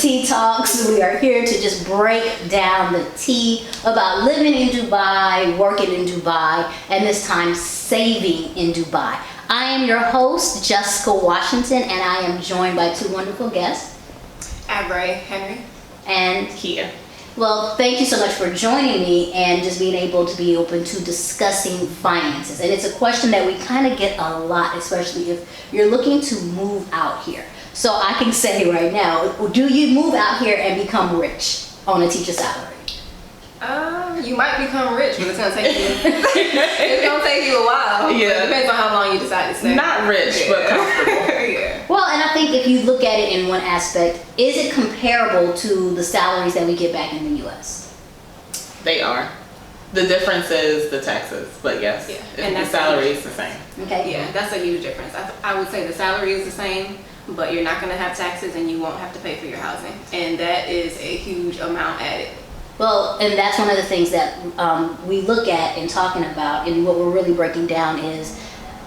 Tea Talks. We are here to just break down the tea about living in Dubai, working in Dubai, and this time saving in Dubai. I am your host, Jes'ka Washington, and I am joined by two wonderful guests. Avraye, Henry. And Keia. Well, thank you so much for joining me and just being able to be open to discussing finances. And it's a question that we kind of get a lot, especially if you're looking to move out here. So I can say right now, do you move out here and become rich on a teacher salary? You might become rich, but it's gonna take you. It's gonna take you a while. Yeah, it depends on how long you decide to stay. Not rich, but comfortable. Yeah. Well, and I think if you look at it in one aspect, is it comparable to the salaries that we get back in the U.S.? They are. The difference is the taxes, but yes, and the salary is the same. Okay. Yeah, that's a huge difference. I would say the salary is the same, but you're not gonna have taxes and you won't have to pay for your housing, and that is a huge amount added. Well, and that's one of the things that we look at and talking about, and what we're really breaking down is,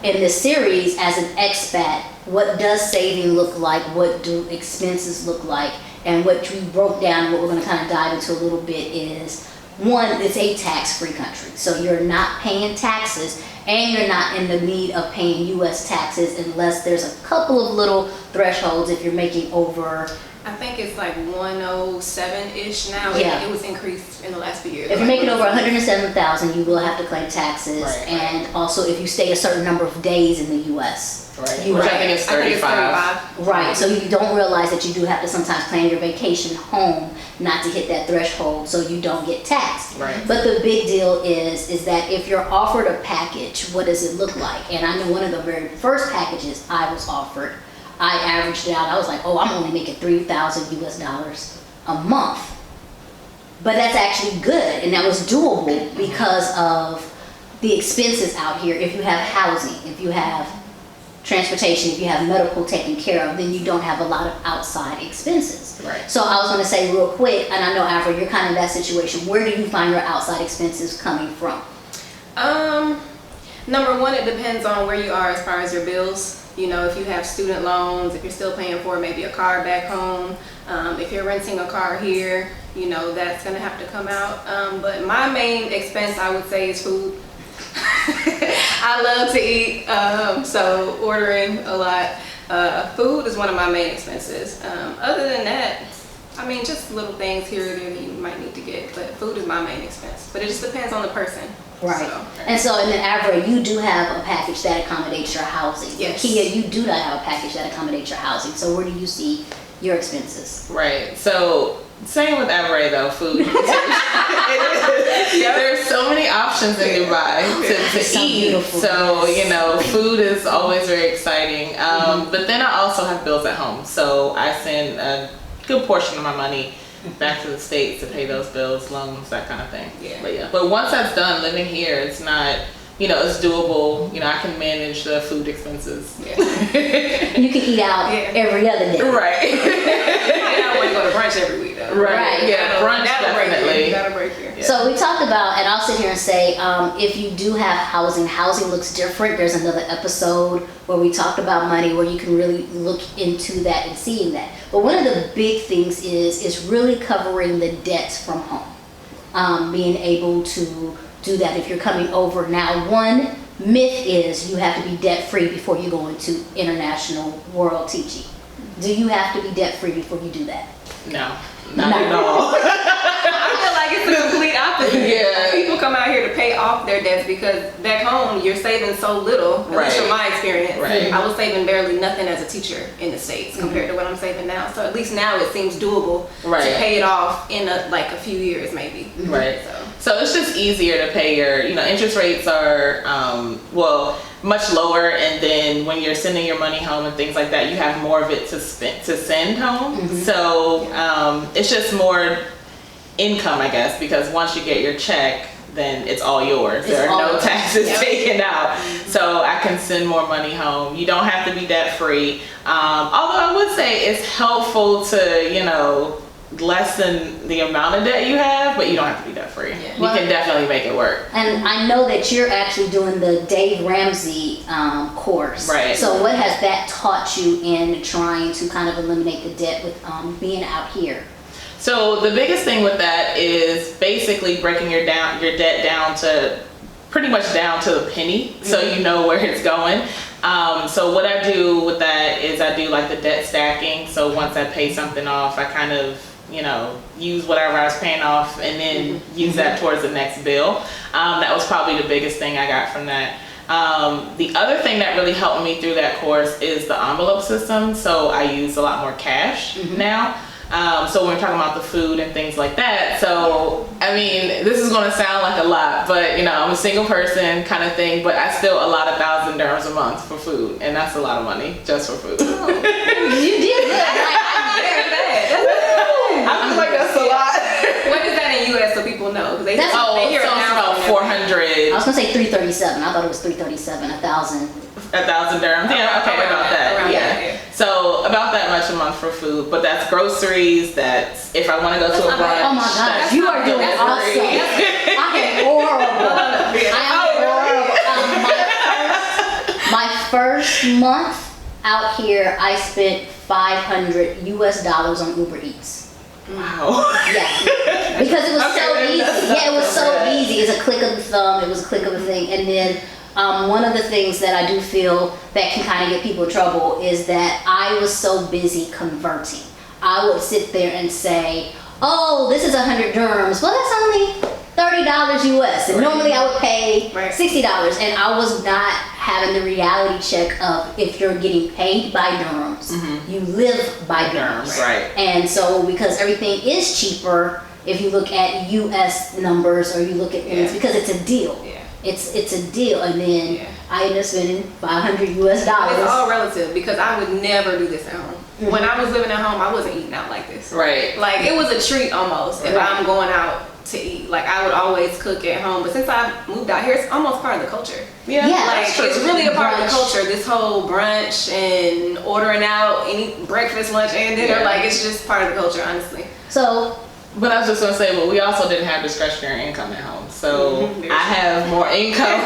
in this series, as an expat, what does saving look like, what do expenses look like, and what we broke down, what we're going to kind of dive into a little bit is, one, it's a tax-free country, so you're not paying taxes, and you're not in the need of paying U.S. taxes unless there's a couple of little thresholds if you're making over... I think it's like 107-ish now. Yeah. It was increased in the last few years. If you're making over 107,000, you will have to claim taxes, right. And also if you stay a certain number of days in the U.S. Right. Which I think is 35. Right. So you don't realize that you do have to sometimes plan your vacation home not to hit that threshold, so you don't get taxed. Right. But the big deal is that if you're offered a package, what does it look like? And I know one of the very first packages I was offered, I averaged it out. I was like, oh, I'm only making $3,000 US a month. But that's actually good, and that was doable because of the expenses out here. If you have housing, if you have transportation, if you have medical taken care of, then you don't have a lot of outside expenses. Right. So I was going to say real quick, and I know, Avraye, you're kind of in that situation. Where do you find your outside expenses coming from? Number one, it depends on where you are as far as your bills. You know, if you have student loans, if you're still paying for maybe a car back home, if you're renting a car here, you know, that's going to have to come out. But my main expense, I would say, is food. I love to eat, so ordering a lot. Food is one of my main expenses. Other than that, I mean, just little things here or there that you might need to get, but food is my main expense. But it just depends on the person. Right. So. And then Avraye, you do have a package that accommodates your housing. Yes. Keia, you do not have a package that accommodates your housing. So where do you see your expenses? Right. So same with Avraye though, food. There's so many options in Dubai to eat. So, you know, food is always very exciting. But then I also have bills at home. So I send a good portion of my money back to the States to pay those bills, loans, that kind of thing. But once that's done, living here, it's not, you know, it's doable. You know, I can manage the food expenses. You can eat out every other day. Right. You might not want to go to brunch every week though. Right. Yeah, brunch definitely. That'll break here. So we talked about, and I'll sit here and say, if you do have housing looks different. There's another episode where we talked about money, where you can really look into that and seeing that. But one of the big things is really covering the debts from home. Being able to do that if you're coming over. Now, one myth is you have to be debt-free before you go into international world teaching. Do you have to be debt-free before you do that? No, not at all. I feel like it's the complete opposite. Yeah. People come out here to pay off their debts because back home you're saving so little. At least from my experience. Right. I was saving barely nothing as a teacher in the States compared to what I'm saving now. So at least now it seems doable to pay it off in a few years maybe. Right. So it's just easier to pay your, you know, interest rates are, much lower, and then when you're sending your money home and things like that, you have more of it to send home. So it's just more income, I guess, because once you get your check, then it's all yours. There are no taxes taken out. So I can send more money home. You don't have to be debt free. Although I would say it's helpful to, you know, lessen the amount of debt you have, but you don't have to be debt debt free. Yeah. You can definitely make it work. And I know that you're actually doing the Dave Ramsey course. Right. So what has that taught you in trying to kind of eliminate the debt with being out here? So the biggest thing with that is basically breaking your debt down to pretty much down to the penny, so you know where it's going. So what I do with that is I do like the debt stacking. So once I pay something off, I kind of, you know, use whatever I was paying off and then use that towards the next bill. That was probably the biggest thing I got from that. The other thing that really helped me through that course is the envelope system. So I use a lot more cash now. So when we're talking about the food and things like that, so I mean, this is going to sound like a lot, but you know, I'm a single person kind of thing, but I still allot 1,000 dirhams a month for food, and that's a lot of money just for food. You did good. I feel like that's a lot. What is that in US so people know? They hear So it it's now. about 400. I was gonna say 337. I thought it was 337. 1,000. 1,000 dirhams. Yeah, okay, about that. Around Yeah. that. So about that much a month for food, but that's groceries. That's if I want to go to a not bad. brunch. Oh my gosh, that's you are doing delivery. awesome. I am horrible. I am horrible. My first month out here, I spent $500 US on Uber Eats. Wow. Yeah, because it was so Okay, easy. that's Yeah, it was so bad. easy. It's a click of the thumb. It was a click of a thing. And then one of the things that I do feel that can kind of get people in trouble is that I was so busy converting. I would sit there and say, "Oh, this is 100 dirhams. Well, that's only $30 US." And normally I would pay $60, and I was not having the reality check of if you're getting paid by dirhams, you live by dirhams. Right. And so because everything is cheaper, if you look at US numbers or you look at things, because it's a deal. Yeah. It's a deal, and then I ended up spending $500 US. It's all relative because I would never do this at home. When I was living at home, I wasn't eating out like this. Right. Like it was a treat almost if I'm going out to eat. Like I would always cook at home, but since I moved out here, it's almost part of the culture. Yeah. Yeah. Like that's true. it's really a part of the Brunch. culture. This whole brunch and ordering out, any breakfast, lunch, and dinner. Yeah. Like it's just part of the culture, honestly. So But I was just gonna say, well, we also didn't have discretionary income at home, so I have more income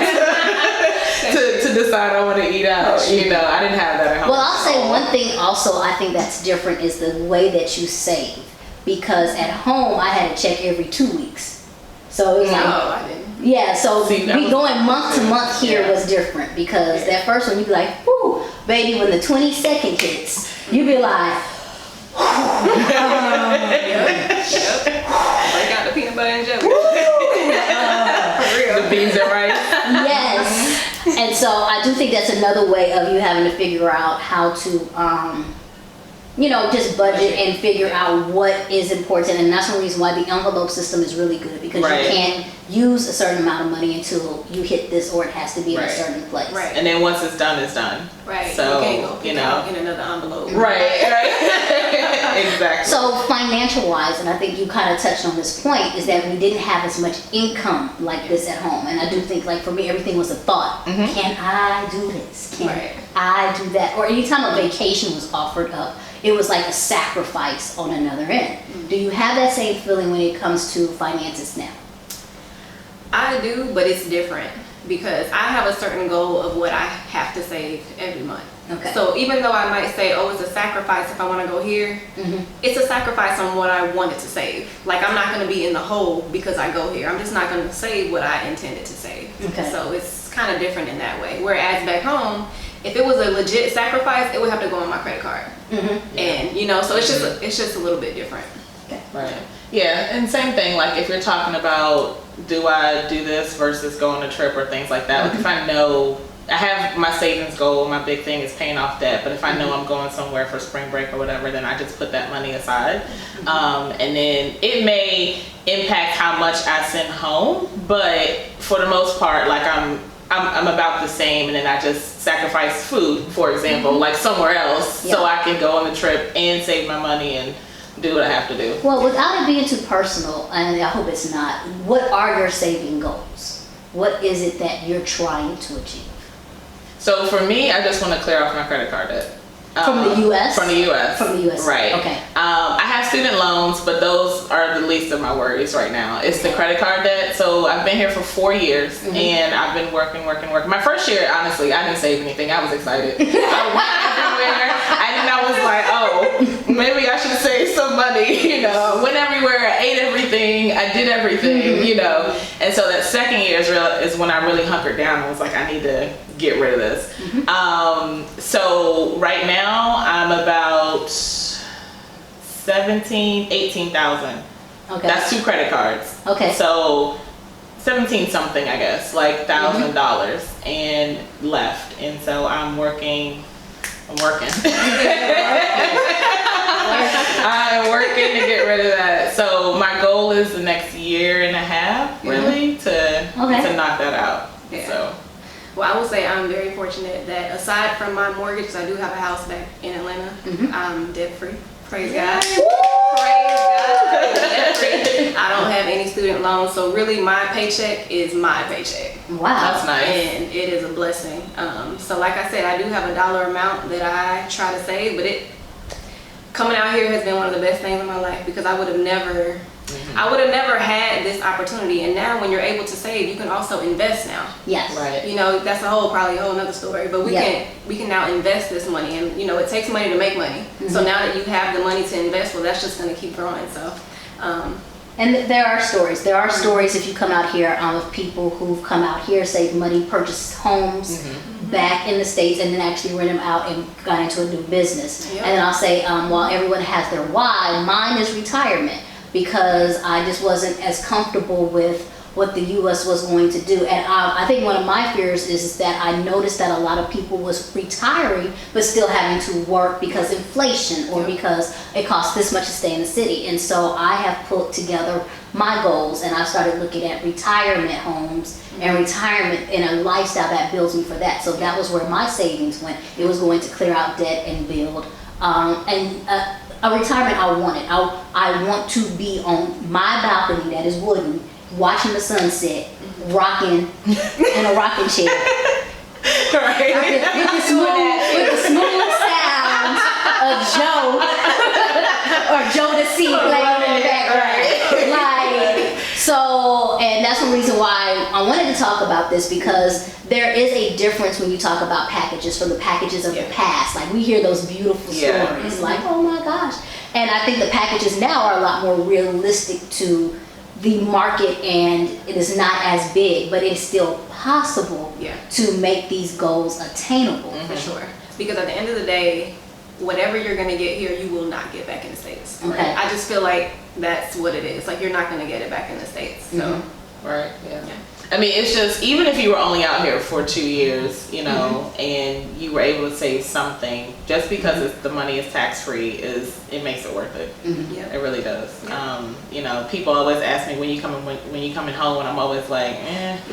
to decide I want to eat out. You know, I didn't have that at home. well, I'll say one thing also I think that's different is the way that you save. Because at home I had to check every 2 weeks. So it was No, like, I didn't. yeah, so See, that we was- going month to month here Yeah. was different because that first one you'd be like, whoo, baby, when the 22nd hits, you'd be like, Break out the peanut butter and jelly. For real. The beans and rice. yes. And so I do think that's another way of you having to figure out how to, just budget and figure out what is important. And that's one reason why the envelope system is really good because Right. you can't use a certain amount of money until you hit this or it has to be in a Right. certain place. Right. And then once it's done, it's done. Right. So, you can't go you pick know. out in another envelope. Right. Exactly. So financial wise, and I think you kind of touched on this point, is that we didn't have as much income like this at home. And I do think like for me, everything was a thought. Can I do this? Can Right. I do that? Or anytime a vacation was offered up, it was like a sacrifice on another end. Do you have that same feeling when it comes to finances now? I do, but it's different because I have a certain goal of what I have to save every month. Okay. So even though I might say, oh, it's a sacrifice if I want to go here, it's a sacrifice on what I wanted to save. Like I'm not going to be in the hole because I go here. I'm just not going to save what I intended to save. Okay. So it's kind of different in that way. Whereas back home, if it was a legit sacrifice, it would have to go on my credit card. And so it's just a little bit different. Right. Yeah, and same thing, like if you're talking about do I do this versus go on a trip or things like that, like if I know I have my savings goal, my big thing is paying off debt, but if I know I'm going somewhere for spring break or whatever, then I just put that money aside. And then it may impact how much I send home, but for the most part, like I'm about the same, and then I just sacrifice food, for example, like somewhere else, so I can go on the trip and save my money and do what I have to do. Well, without it being too personal, and I hope it's not, what are your saving goals? What is it that you're trying to achieve? So for me, I just want to clear off my credit card debt. From the U.S.? From the U.S. From the U.S. Right. Okay. I have student loans, but those are the least of my worries right now. It's the credit card debt. So I've been here for 4 years, and I've been working. My first year, honestly, I didn't save anything. I was excited. I went everywhere. I was like, oh, maybe I should save some money. You know, I went everywhere. I ate everything. I did everything. You know, and so that second year is when I really hunkered down. I was like, I need to get rid of this. So right now I'm about 18,000. Okay. That's 2 credit cards. Okay. So 17 something, I guess, like $1,000 and left. And so I'm working. I'm working to get rid of that. So my goal is the next year and a half, really, to knock that out. Yeah. So. Well, I will say I'm very fortunate that aside from my mortgage, 'cause I do have a house back in Atlanta, I'm debt free. Praise God. Praise God. Debt free. I don't have any student loans, so really my paycheck is my paycheck. Wow. That's nice. And it is a blessing. So like I said, I do have a dollar amount that I try to save, but coming out here has been one of the best things in my life, because I would have never had this opportunity. And now when you're able to save, you can also invest now. Yes. Right. You know, that's probably a whole nother story, but we can now invest this money, and you know, it takes money to make money. So now that you have the money to invest, well, that's just going to keep growing. So and there are stories. There are stories, if you come out here, of people who've come out here, saved money, purchased homes back in the States, and then actually rent them out and got into a new business. And then I'll say, while everyone has their why, mine is retirement, because I just wasn't as comfortable with what the U.S. was going to do. And I think one of my fears is that I noticed that a lot of people was retiring but still having to work because inflation, or because it costs this much to stay in the city. And so I have put together my goals, and I started looking at retirement homes and retirement in a lifestyle that builds me for that. So that was where my savings went. It was going to clear out debt and build. A retirement I wanted. I want to be on my balcony that is wooden, watching the sunset, rocking in a rocking chair. Right. With the smooth sounds of Joe or Joe the Sea playing in the background. Like, so, and that's one reason why I wanted to talk about this, because there is a difference when you talk about packages from the packages of the past. Like, we hear those beautiful stories, like, oh my gosh. And I think the packages now are a lot more realistic to the market, and it is not as big, but it's still possible to make these goals attainable. For sure. Because at the end of the day, whatever you're going to get here, you will not get back in the States. Okay. Right? I just feel like that's what it is. Like, you're not going to get it back in the States. So. Right. Yeah. I mean, it's just, even if you were only out here for 2 years, you know, and you were able to save something, just because the money is tax-free, it makes it worth it. It really does. You know, people always ask me, when you coming home, and I'm always like,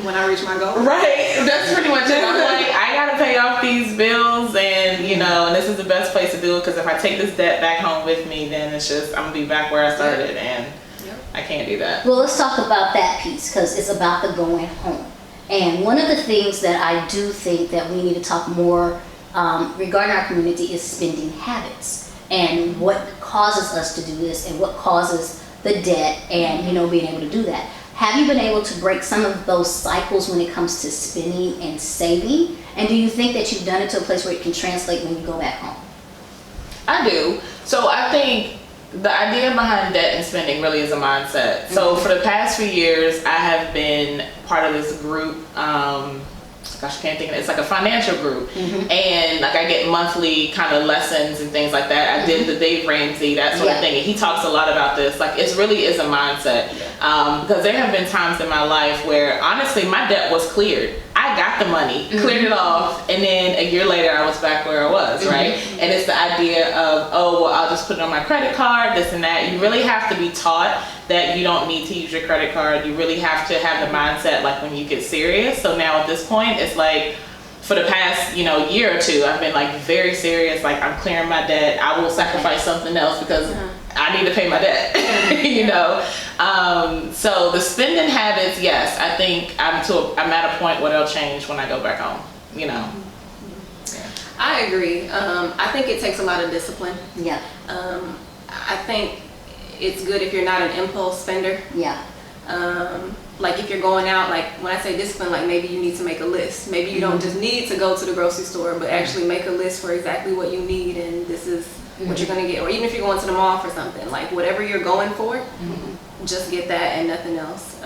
when I reach my goal. Right. That's pretty much it. I'm like, I gotta pay off these bills, and you know, and this is the best place to do it, because if I take this debt back home with me, then it's just, I'm gonna be back where I started, and I can't do that. Well, let's talk about that piece, because it's about the going home. And one of the things that I do think that we need to talk more regarding our community is spending habits, and what causes us to do this, and what causes the debt, and you know, being able to do that. Have you been able to break some of those cycles when it comes to spending and saving? And do you think that you've done it to a place where it can translate when you go back home? I do. So I think the idea behind debt and spending really is a mindset. So for the past few years, I have been part of this group. Gosh, I can't think of it. It's like a financial group, and like I get monthly kind of lessons and things like that. I did the Dave Ramsey, that sort of thing, and he talks a lot about this. Like, it really is a mindset, because there have been times in my life where honestly my debt was cleared. I got the money, cleared it off, and then a year later I was back where I was, right? And it's the idea of, oh, well, I'll just put it on my credit card, this and that. You really have to be taught that you don't need to use your credit card. You really have to have the mindset, like, when you get serious. So now at this point, it's like, for the past, you know, year or two, I've been like very serious. Like, I'm clearing my debt. I will sacrifice something else because I need to pay my debt, you know? So the spending habits, yes, I think I'm at a point where they'll change when I go back home, you know? I agree. I think it takes a lot of discipline. Yeah. I think it's good if you're not an impulse spender. Yeah. Like if you're going out, like when I say discipline, like maybe you need to make a list. Maybe you don't just need to go to the grocery store, but actually make a list for exactly what you need, and this is what you're gonna get. Or even if you're going to the mall for something, like whatever you're going for, just get that and nothing else.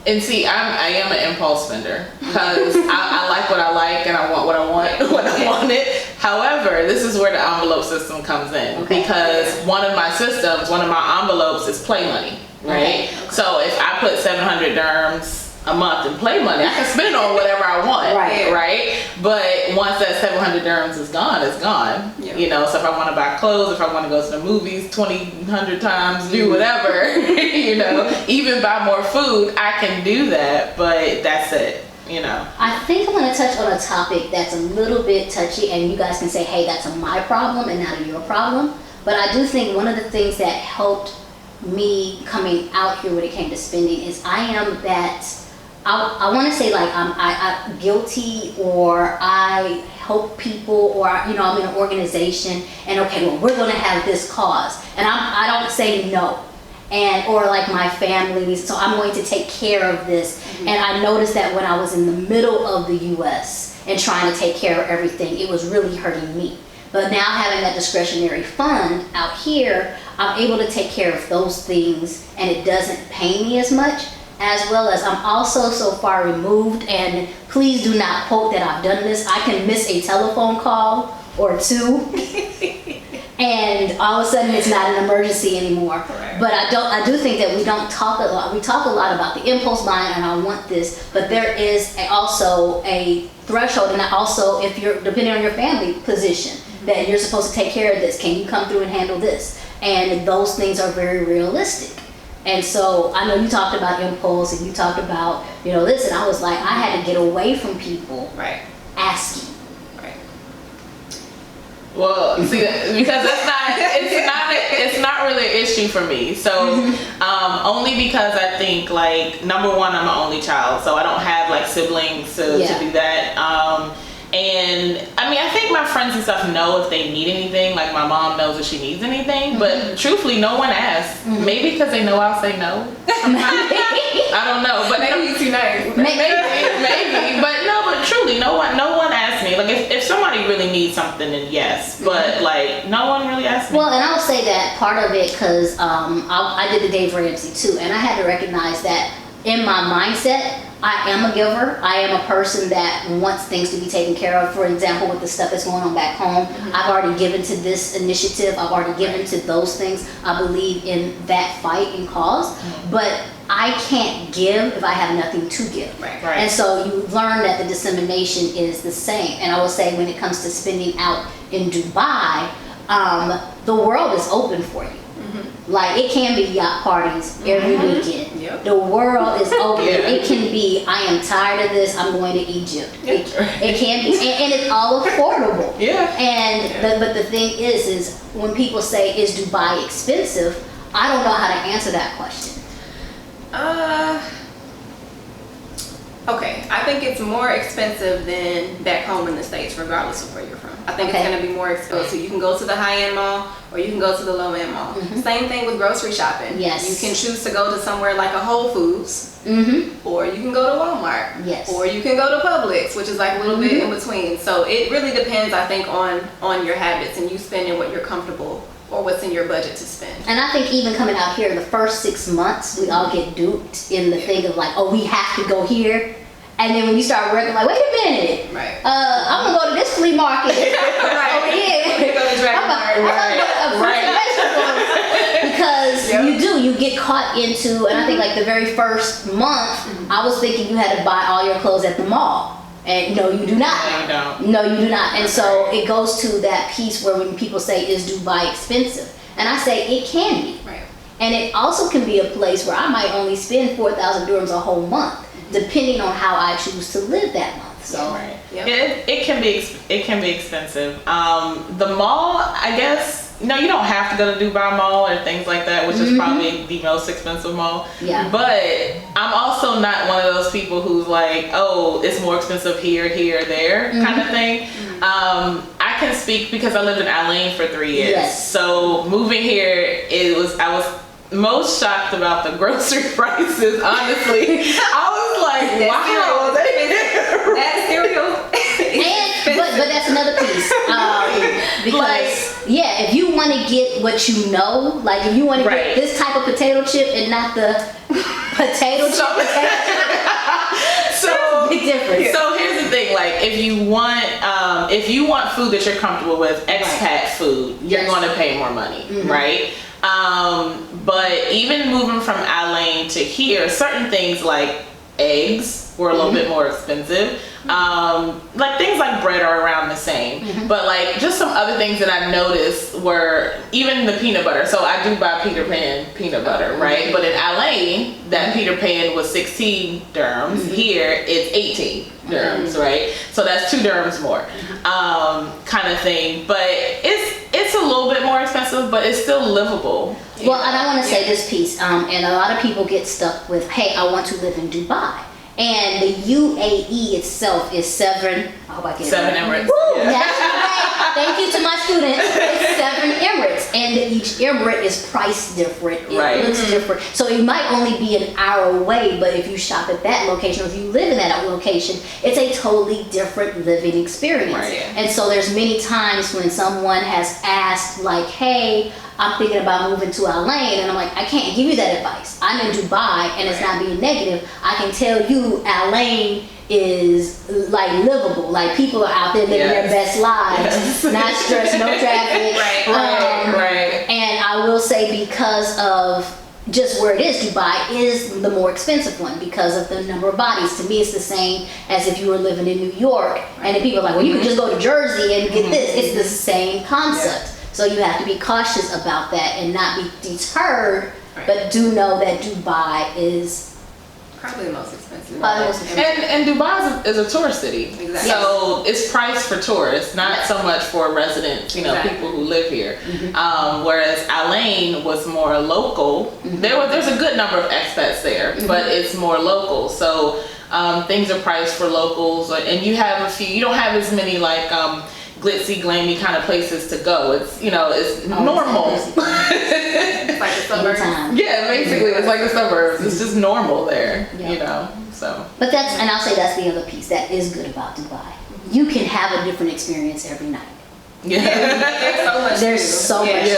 And see, I am an impulse spender because I like what I like and I want what I want when I want it. However, this is where the envelope system comes in because one of my envelopes is play money, right? So if I put 700 dirhams a month in play money, I can spend on whatever I want, right? But once that 700 dirhams is gone, it's gone. You know, so if I want to buy clothes, if I want to go to the movies 100 times, do whatever, you know, even buy more food, I can do that, but that's it. You know, I think I'm going to touch on a topic that's a little bit touchy, and you guys can say, hey, that's my problem and not your problem. But I do think one of the things that helped me coming out here when it came to spending is I want to say like I'm guilty, or I help people, or you know, I'm in an organization and okay, well, we're going to have this cause, and I don't say no. And or like my family, so I'm going to take care of this. And I noticed that when I was in the middle of the US and trying to take care of everything, it was really hurting me. But now having that discretionary fund out here, I'm able to take care of those things and it doesn't pain me as much, as well as I'm also so far removed, and please do not quote that I've done this. I can miss a telephone call or two and all of a sudden it's not an emergency anymore. But I do think that we don't talk a lot. We talk a lot about the impulse buying and I want this, but there is also a threshold, and also if you're depending on your family position that you're supposed to take care of this. Can you come through and handle this? And those things are very realistic. And so I know you talked about impulse and you talked about, you know, listen, I was like, I had to get away from people asking. Well, see, because it's not really an issue for me. So, only because I think, like, number one, I'm an only child, so I don't have like siblings to do that. And I mean, I think my friends and stuff know if they need anything. Like my mom knows if she needs anything, but truthfully, no one asks. Maybe because they know I'll say no. I don't know, but maybe you're too nice. Maybe, but no, but truly, no one asks me. Like if somebody really needs something, then yes, but like no one really asks me. Well, and I'll say that part of it because I did the Dave Ramsey too, and I had to recognize that in my mindset, I am a giver. I am a person that wants things to be taken care of. For example, with the stuff that's going on back home, I've already given to this initiative. I've already given to those things. I believe in that fight and cause. But I can't give if I have nothing to give. And so you learn that the dissemination is the same. And I will say when it comes to spending out in Dubai, the world is open for you. Like it can be yacht parties every weekend. The world is open. It can be, I am tired of this, I'm going to Egypt. It can be, and it's all affordable. And but the thing is when people say, is Dubai expensive? I don't know how to answer that question. Okay, I think it's more expensive than back home in the States, regardless of where you're from. I think it's going to be more expensive. So you can go to the high-end mall or you can go to the low-end mall. Same thing with grocery shopping. You can choose to go to somewhere like a Whole Foods, or you can go to Walmart, or you can go to Publix, which is like a little bit in between. So it really depends, I think, on your habits and you spending what you're comfortable or what's in your budget to spend. And I think even coming out here, the first 6 months, we all get duped in the thing of like, oh, we have to go here. And then when you start working, like, wait a minute, I'm gonna go to this flea market over here. Because you get caught into, and I think like the very first month, I was thinking you had to buy all your clothes at the mall. And no, you do not. No, you do not. And so it goes to that piece where when people say, is Dubai expensive? And I say, it can be. And it also can be a place where I might only spend 4,000 dirhams a whole month, depending on how I choose to live that month. So it can be expensive. The mall, I guess. No, you don't have to go to Dubai Mall or things like that, which is probably the most expensive mall. But I'm also not one of those people who's like, oh, it's more expensive here, there kind of thing. I can speak because I lived in Alane for 3 years. Yes. So moving here, I was most shocked about the grocery prices, honestly. I was like, wow, that cereal. But that's another piece. Because, if you want to get what you know, like if you want to get this type of potato chip and not the potato chip, so big difference. So here's the thing, like if you want food that you're comfortable with, expat food, you're going to pay more money, right? But even moving from Alane to here, certain things like eggs were a little bit more expensive. Like things like bread are around the same, but like just some other things that I noticed were even the peanut butter. So I do buy Peter Pan peanut butter, right? But in Alane, that Peter Pan was 16 dirhams. Here it's 18 dirhams, right? So that's 2 dirhams more, kind of thing. But it's a little bit more expensive, but it's still livable. Well, and I want to say this piece, and a lot of people get stuck with, hey, I want to live in Dubai. And the UAE itself is 7, I hope I get it right. Emirates. Woo, that's right. Thank you to my students. It's 7 Emirates. And each emirate is priced different. It looks different. So it might only be an hour away, but if you shop at that location or if you live in that location, it's a totally different living experience. Right. And so there's many times when someone has asked like, hey, I'm thinking about moving to Alane, and I'm like, I can't give you that advice. I'm in Dubai, and it's not being negative. I can tell you Alane is like livable. Like people are out there living their best lives, not stress, no traffic. Right. And I will say because of just where it is, Dubai is the more expensive one because of the number of bodies. To me, it's the same as if you were living in New York, and then people are like, well, you can just go to Jersey and get this. It's the same concept. So you have to be cautious about that and not be deterred, but do know that Dubai is probably the most expensive. And Dubai is a tourist city. Exactly. So it's priced for tourists, not so much for residents, people who live here. Whereas Alane was more local. There's a good number of expats there, but it's more local. So things are priced for locals, and you don't have as many like glitzy, glammy kind of places to go. It's it's normal. It's like the suburbs. Yeah, basically, it's like the suburbs. It's just normal there, So. But and I'll say that's the other piece that is good about Dubai. You can have a different experience every night. There's so much to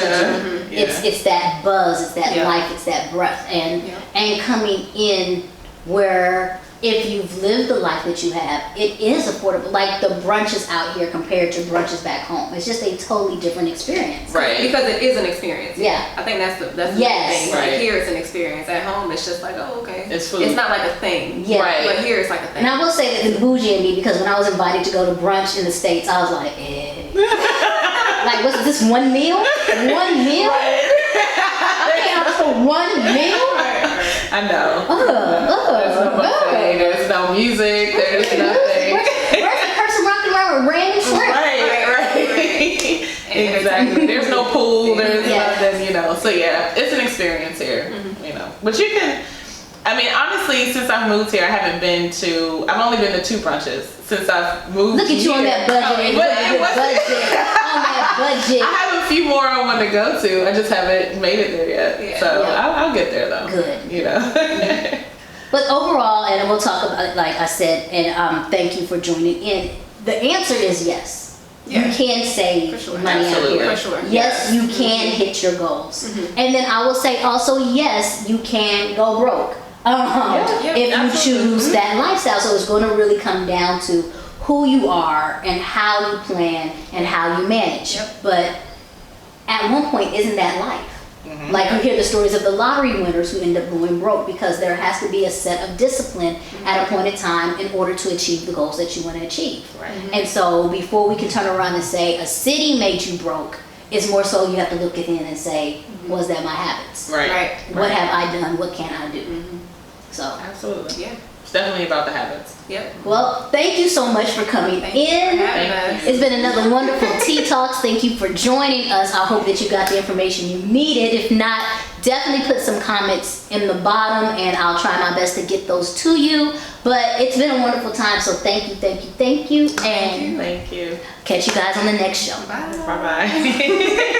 do. It's that buzz, it's that life, it's that breath, and coming in where. If you've lived the life that you have, it is affordable. Like the brunches out here compared to brunches back home, it's just a totally different experience. Right. Because it is an experience. Yeah. I think that's the thing. Right. Like here it's an experience. At home it's just like, oh, okay. It's food. It's not like a thing. Yeah. Right. But here it's like a thing. And I will say that the bougie in me, because when I was invited to go to brunch in the States, I was like, like, what's this, 1 meal? 1 meal? I can't ask for 1 meal? I know. There's no buffet, there's no music, there's nothing. Where's the person rocking around with random shrimp? Right. Exactly. There's no pool, there's nothing, So it's an experience here, But you can, honestly, since I've moved here, I've only been to 2 brunches since I've moved. Look at you on that budget. On that budget. I have a few more I want to go to. I just haven't made it there yet. So I'll get there though. Good. But overall, and we'll talk about it, like I said, and thank you for joining in. The answer is yes. You can save money out here. For sure. Yes, you can hit your goals. And then I will say also, yes, you can go broke. If you choose that lifestyle. So it's going to really come down to who you are and how you plan and how you manage. But at one point, isn't that life? Like you hear the stories of the lottery winners who end up going broke because there has to be a set of discipline at a point in time in order to achieve the goals that you want to achieve. And so before we can turn around and say a city made you broke, it's more so you have to look within and say, was that my habits? Right. What have I done? What can I do? So absolutely. It's definitely about the habits. Yep. Well, thank you so much for coming Thank you for in. having Thank us. you. It's been another wonderful Tea Talks. Thank you for joining us. I hope that you got the information you needed. If not, definitely put some comments in the bottom and I'll try my best to get those to you. But it's been a wonderful time, so thank you, thank you, thank you. And Thank you. catch you guys on the next show. Bye. Bye-bye.